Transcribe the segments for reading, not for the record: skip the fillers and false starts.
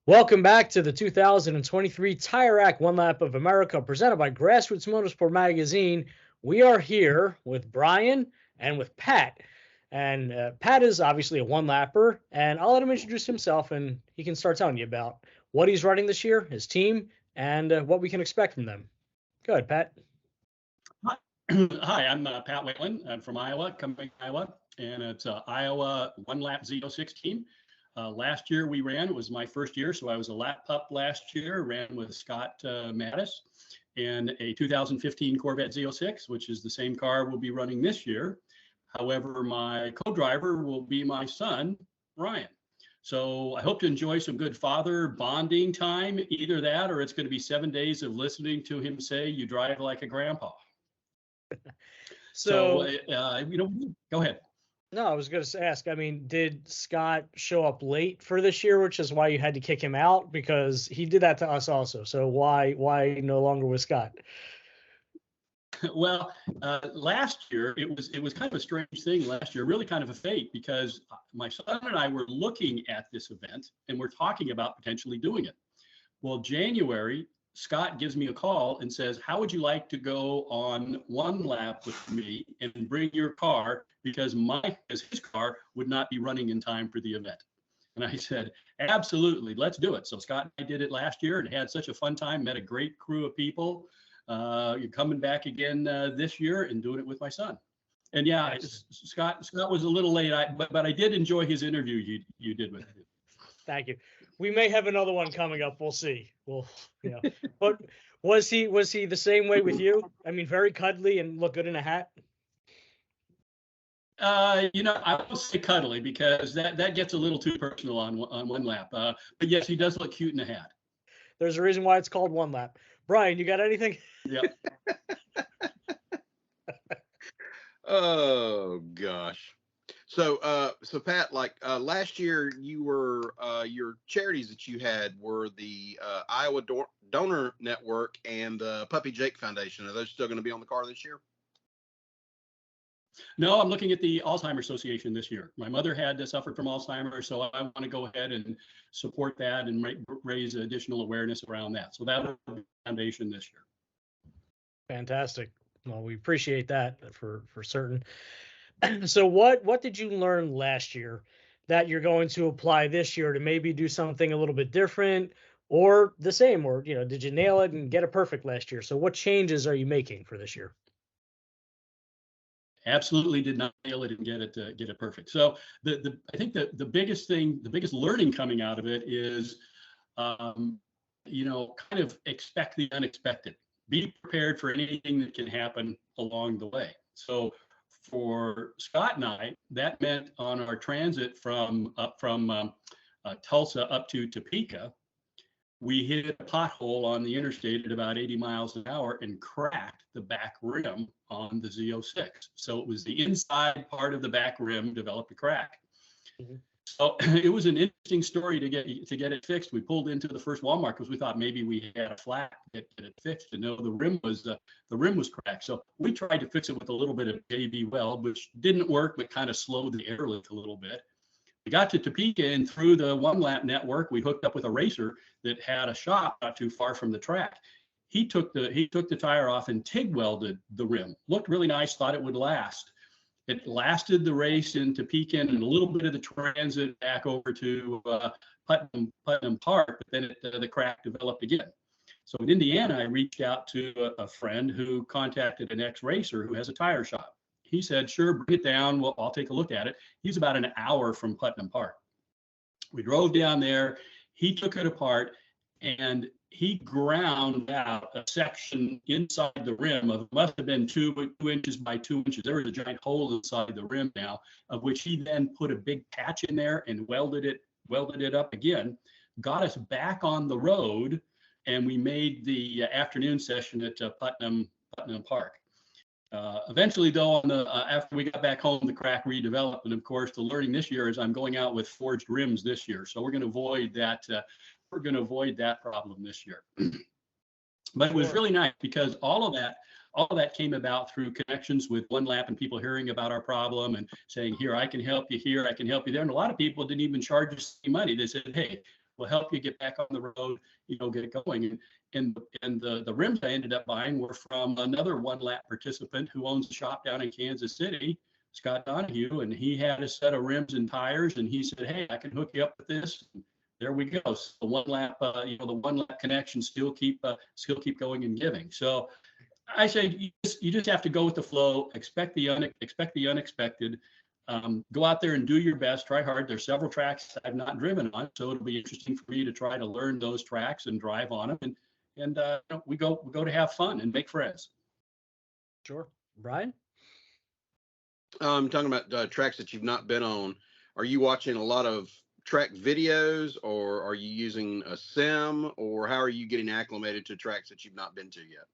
Welcome back to the 2023 Tire Rack One Lap of America presented by Grassroots Motorsport Magazine. We are here with Brian and with Pat. And Pat is obviously a one-lapper, and I'll let him introduce himself and he can start telling you about what he's running this year, his team, and what we can expect from them. Go ahead, Pat. Hi, I'm Pat Whalen. I'm from Iowa, Cumming, Iowa, and it's Iowa one-lap Z06 team. Last year we ran, it was my first year, so I was a lap pup last year, ran with Scott Mattis in a 2015 Corvette Z06, which is the same car we'll be running this year. However, my co-driver will be my son, Ryan. So I hope to enjoy some good father bonding time, either that or it's going to be 7 days of listening to him say, "You drive like a grandpa." So go ahead. No, I was going to ask, did Scott show up late for this year, which is why you had to kick him out? Because he did that to us also. So why no longer with Scott? Well, last year it was kind of a strange thing last year, really kind of a fate, because my son and I were looking at this event and we're talking about potentially doing it. Well, January, Scott gives me a call and says, "How would you like to go on one lap with me and bring your car because his car would not be running in time for the event?" And I said, "Absolutely, let's do it." So Scott and I did it last year and had such a fun time, met a great crew of people. You're coming back again this year and doing it with my son. And yeah, Scott was a little late, but I did enjoy his interview you did with him. Thank you. We may have another one coming up. We'll see. But was he the same way with you? I mean, very cuddly and look good in a hat. I won't say cuddly because that gets a little too personal on one lap. But yes, he does look cute in a hat. There's a reason why it's called one lap. Brian, you got anything? Yep. Oh gosh. So Pat, last year you were your charities that you had were the Iowa Donor Network and the Puppy Jake Foundation. Are those still going to be on the car this year? No, I'm looking at the Alzheimer's Association this year. My mother had suffered from Alzheimer's, so I want to go ahead and support that and raise additional awareness around that. So that will be the foundation this year. Fantastic. Well, we appreciate that for certain. So what did you learn last year that you're going to apply this year to maybe do something a little bit different or the same, or did you nail it and get it perfect last year? So what changes are you making for this year? Absolutely did not nail it and get it perfect. So I think the biggest learning coming out of it is kind of expect the unexpected. Be prepared for anything that can happen along the way. So for Scott and I, that meant on our transit from Tulsa up to Topeka, we hit a pothole on the interstate at about 80 miles an hour and cracked the back rim on the Z06. So it was the inside part of the back rim developed a crack. Mm-hmm. So it was an interesting story to get it fixed. We pulled into the first Walmart because we thought maybe we had a flat to get it fixed. And no, the rim was cracked. So we tried to fix it with a little bit of JB Weld, which didn't work, but kind of slowed the airlift a little bit. We got to Topeka, and through the one lap network, we hooked up with a racer that had a shop not too far from the track. He took the tire off and TIG welded the rim. Looked really nice, thought it would last. It lasted the race in Topeka and a little bit of the transit back over to Putnam Park, but then the crack developed again. So in Indiana, I reached out to a friend who contacted an ex-racer who has a tire shop. He said, "Sure, bring it down. Well, I'll take a look at it." He's about an hour from Putnam Park. We drove down there. He took it apart and he ground out a section inside the rim of, must have been 2 inches by 2 inches. There was a giant hole inside the rim now, of which he then put a big patch in there and welded it up again, got us back on the road, and we made the afternoon session at Putnam Park. Eventually, though, after we got back home, the crack redeveloped, and of course, the learning this year is I'm going out with forged rims this year, so we're going to avoid that. We're going to avoid that problem this year. But it was really nice because all of that came about through connections with One Lap and people hearing about our problem and saying, "Here, I can help you here, I can help you there." And a lot of people didn't even charge us any money. They said, "Hey, will help you get back on the road, get going. And the rims I ended up buying were from another one lap participant who owns a shop down in Kansas City, Scott Donahue, and he had a set of rims and tires, and he said, "Hey, I can hook you up with this." And there we go. So the one lap, the one lap connection still keep going and giving. So I say you just have to go with the flow, expect the unexpected. Go out there and do your best, try hard. There's several tracks I've not driven on, so it'll be interesting for me to try to learn those tracks and drive on them. And we go to have fun and make friends. Sure. Brian? Talking about tracks that you've not been on, are you watching a lot of track videos, or are you using a sim, or how are you getting acclimated to tracks that you've not been to yet?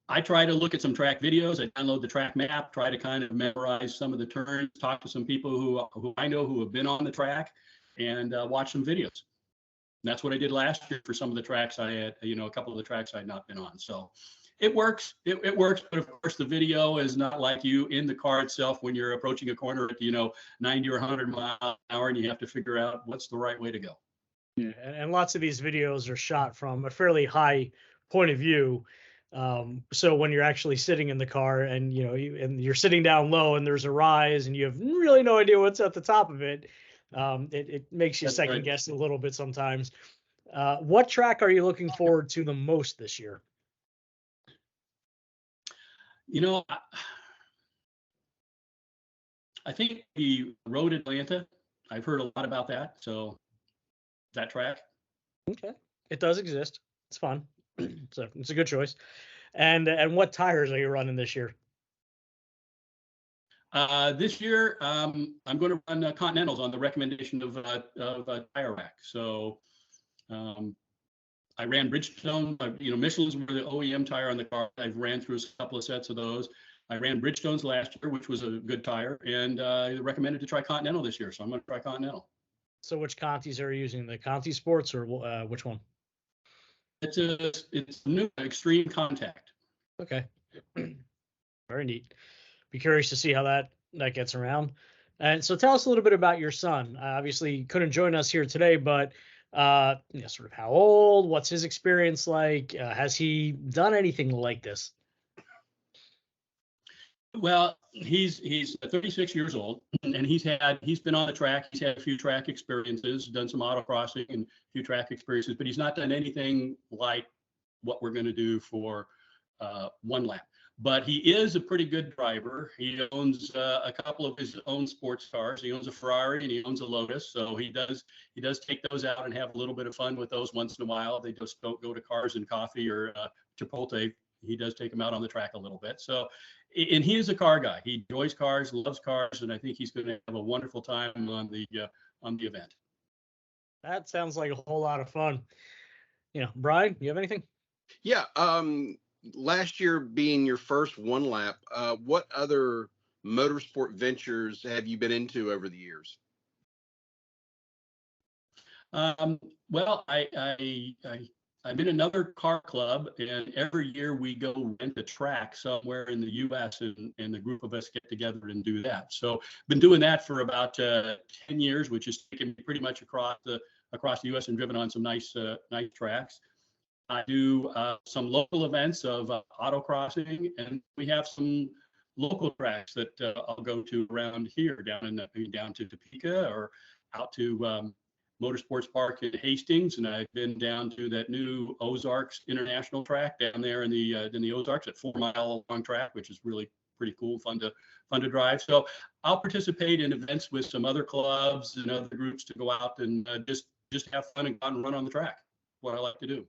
I try to look at some track videos. I download the track map, try to kind of memorize some of the turns, talk to some people who I know who have been on the track, and watch some videos. And that's what I did last year for some of the tracks I had, a couple of the tracks I had not been on. So it works. It works. But of course, the video is not like you in the car itself when you're approaching a corner at, 90 or 100 miles an hour, and you have to figure out what's the right way to go. Yeah, and lots of these videos are shot from a fairly high point of view. So when you're actually sitting in the car and you're sitting down low and there's a rise and you have really no idea what's at the top of it, it makes you second guess a little bit sometimes. What track are you looking forward to the most this year? I think the Road Atlanta. I've heard a lot about that. So that track. Okay, it does exist. It's fun. So it's a good choice. And what tires are you running this year? This year, I'm going to run Continentals on the recommendation of Tire Rack. So I ran Bridgestone. Michelin's were the OEM tire on the car. I've ran through a couple of sets of those. I ran Bridgestones last year, which was a good tire, and recommended to try Continental this year. So I'm going to try Continental. So which Contis are you using? The Conti Sports or which one? It's new Extreme Contact. Okay. Very neat. Be curious to see how that gets around. And so tell us a little bit about your son. Obviously couldn't join us here today, but sort of how old, what's his experience like? Has he done anything like this? Well, he's 36 years old, and he's been on the track. He's had a few track experiences, done some autocrossing and a few track experiences, but he's not done anything like what we're going to do for one lap. But he is a pretty good driver. He owns a couple of his own sports cars. He owns a Ferrari and he owns a Lotus. So he does take those out and have a little bit of fun with those once in a while. They just don't go to Cars and Coffee or Chipotle. He does take them out on the track a little bit. So, and he is a car guy. He enjoys cars, loves cars, and I think he's going to have a wonderful time on the event. That sounds like a whole lot of fun. Brian, you have anything? Yeah. Last year being your first one lap, what other motorsport ventures have you been into over the years? Well, I'm in another car club, and every year we go rent a track somewhere in the U.S. and the group of us get together and do that. So been doing that for about 10 years, which has taken me pretty much across the U.S. and driven on some nice tracks. I do some local events of autocrossing, and we have some local tracks that I'll go to around here, down to Topeka or out to Motorsports Park in Hastings, and I've been down to that new Ozarks International track down there in the Ozarks, that 4-mile long track, which is really pretty cool, fun to drive. So I'll participate in events with some other clubs and other groups to go out and just have fun and go out and run on the track. What I like to do.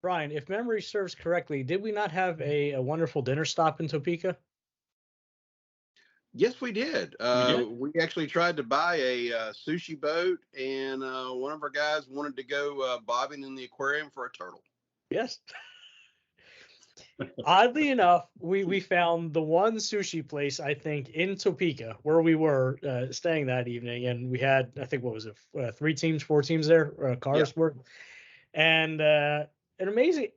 Brian, if memory serves correctly, did we not have a wonderful dinner stop in Topeka? Yes, we did. We actually tried to buy a sushi boat, and one of our guys wanted to go bobbing in the aquarium for a turtle. Yes. Oddly enough, we found the one sushi place, I think, in Topeka where we were staying that evening, and we had, I think, what was it, 4 teams there, cars were, and an amazing,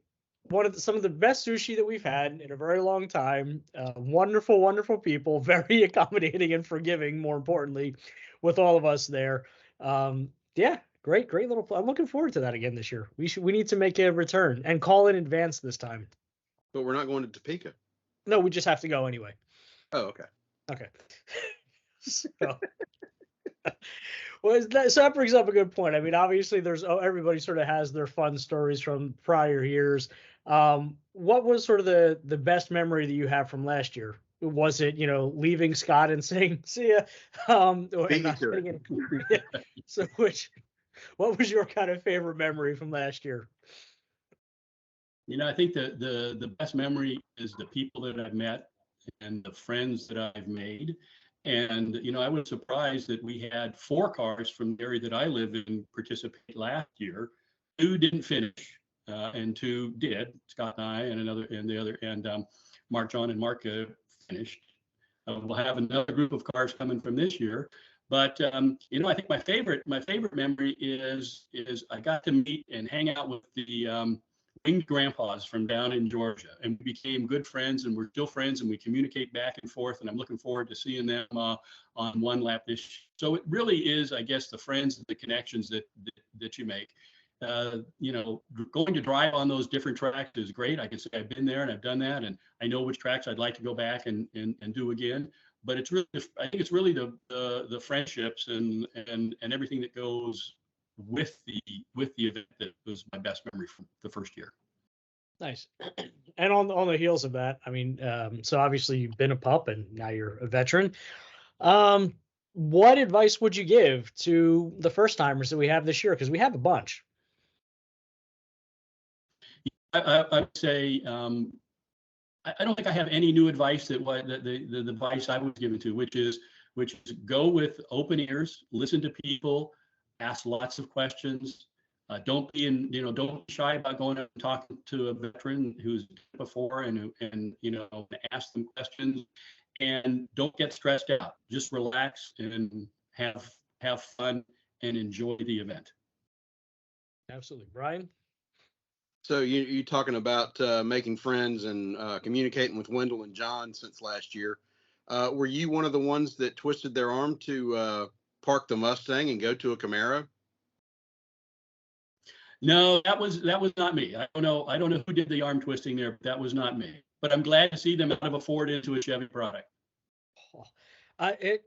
some of the best sushi that we've had in a very long time. Wonderful, wonderful people, very accommodating and forgiving, more importantly, with all of us there. Yeah, great little. I'm looking forward to that again this year. We need to make a return and call in advance this time. But we're not going to Topeka. No, we just have to go anyway. Oh, okay. Okay. So, so that brings up a good point. I mean, obviously, everybody sort of has their fun stories from prior years. What was sort of the best memory that you have from last year? Was it, leaving Scott and saying "see ya"? Beat me to it. Yeah. So, what was your kind of favorite memory from last year? I think the best memory is the people that I've met and the friends that I've made. And, I was surprised that we had 4 cars from the area that I live in participate last year. 2 didn't finish, and 2 did. Scott and I and Mark, John, and Mark finished. We'll have another group of cars coming from this year. But I think my favorite memory is I got to meet and hang out with the winged grandpas from down in Georgia, and we became good friends, and we're still friends, and we communicate back and forth, and I'm looking forward to seeing them on One Lap this year. So it really is, I guess, the friends and the connections that you make. Going to drive on those different tracks is great. I can say I've been there and I've done that, and I know which tracks I'd like to go back and do again. But I think it's really the friendships and everything that goes with the event that was my best memory from the first year. Nice. And on the heels of that, I mean, so obviously you've been a pup and now you're a veteran. What advice would you give to the first timers that we have this year? Because we have a bunch. I would say I don't think I have any new advice the advice I was given to, which is go with open ears, listen to people, ask lots of questions. Don't be shy about going up and talking to a veteran who's before and ask them questions, and don't get stressed out. Just relax and have fun and enjoy the event. Absolutely. Brian? So you talking about making friends and communicating with Wendell and John since last year. Were you one of the ones that twisted their arm to park the Mustang and go to a Camaro? No, that was not me. I don't know who did the arm twisting there, but that was not me. But I'm glad to see them out of a Ford into a Chevy product.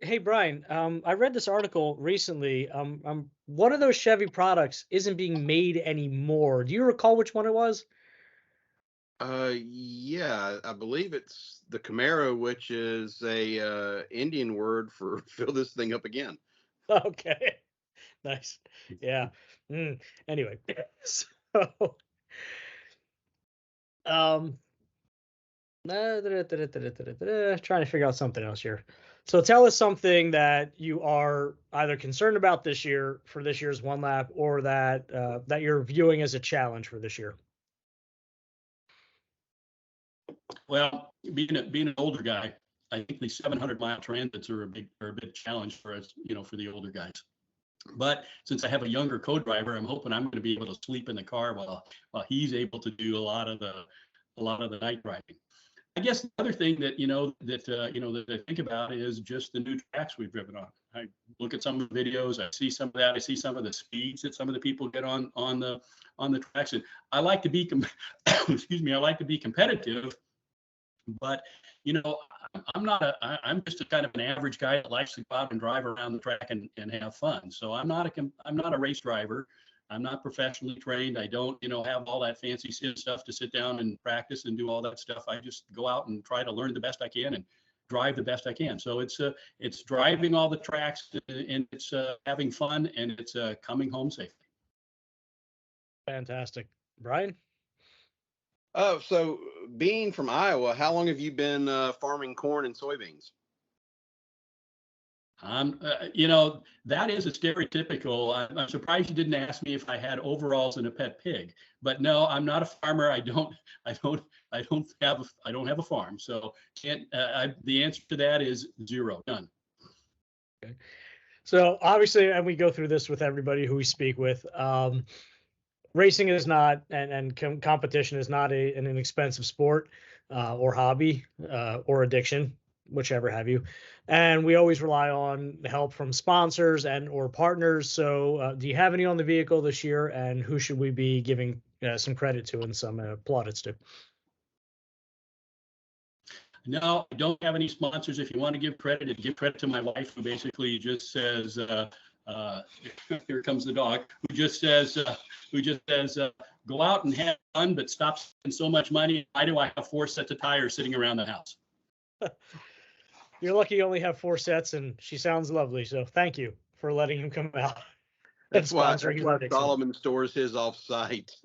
Hey Brian, I read this article recently. One of those Chevy products isn't being made anymore. Do you recall which one it was? Yeah, I believe it's the Camaro, which is a Indian word for fill this thing up again. Okay, nice. Yeah. Anyway, so trying to figure out something else here. So tell us something that you are either concerned about this year for this year's One Lap, or that that you're viewing as a challenge for this year. Well, being an older guy, I think these 700-mile transits are a big challenge for us, for the older guys. But since I have a younger co-driver, I'm hoping I'm going to be able to sleep in the car while he's able to do a lot of the night driving. I guess the other thing that that I think about is just the new tracks we've driven on. I look at some of the videos, I see some of that, I see some of the speeds that some of the people get on the tracks, and I like to be excuse me, I like to be competitive, but I'm just a kind of an average guy that likes to go out and drive around the track and have fun. So I'm not a race driver. I'm not professionally trained. I don't, have all that fancy stuff to sit down and practice and do all that stuff. I just go out and try to learn the best I can and drive the best I can. So it's driving all the tracks, and it's having fun, and it's coming home safely. Fantastic. Brian? Oh, so being from Iowa, how long have you been farming corn and soybeans? That is a stereotypical. I'm surprised you didn't ask me if I had overalls and a pet pig. But no, I'm not a farmer. I don't have a farm. So the answer to that is 0, none. Okay. So obviously, and we go through this with everybody who we speak with. Racing is not, and competition is not an inexpensive sport or hobby or addiction. whichever have you. And we always rely on help from sponsors and or partners. So do you have any on the vehicle this year, and who should we be giving some credit to and some plaudits to? No, I don't have any sponsors. If you want to give credit to my wife, who basically just says, here comes the dog, who just says, go out and have fun, but stop spending so much money. Why do I have 4 sets of tires sitting around the house? You're lucky you only have 4 sets, and she sounds lovely. So thank you for letting him come out. That's why Solomon stores his off site.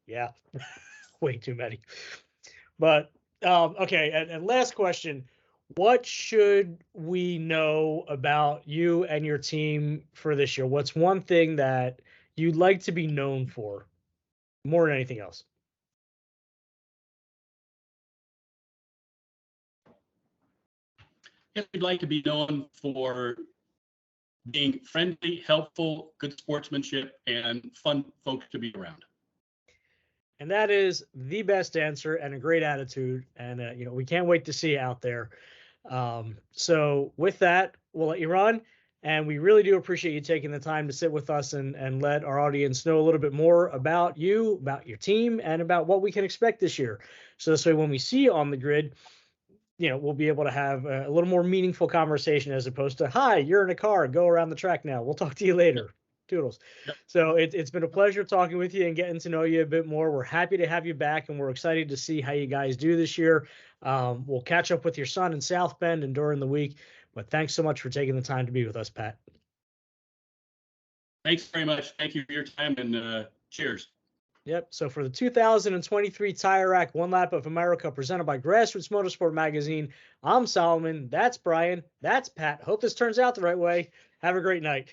Yeah. Way too many. But okay, and last question. What should we know about you and your team for this year? What's one thing that you'd like to be known for more than anything else? We'd like to be known for being friendly, helpful, good sportsmanship, and fun folks to be around. And that is the best answer and a great attitude. And, we can't wait to see you out there. So with that, we'll let you run. And we really do appreciate you taking the time to sit with us and let our audience know a little bit more about you, about your team, and about what we can expect this year. So this way, when we see you on the grid, we'll be able to have a little more meaningful conversation as opposed to, hi, you're in a car, go around the track now. We'll talk to you later. Toodles. Yep. So it's been a pleasure talking with you and getting to know you a bit more. We're happy to have you back, and we're excited to see how you guys do this year. We'll catch up with your son in South Bend and during the week. But thanks so much for taking the time to be with us, Pat. Thanks very much. Thank you for your time, and cheers. Yep. So for the 2023 Tire Rack One Lap of America presented by Grassroots Motorsport Magazine, I'm Solomon. That's Brian. That's Pat. Hope this turns out the right way. Have a great night.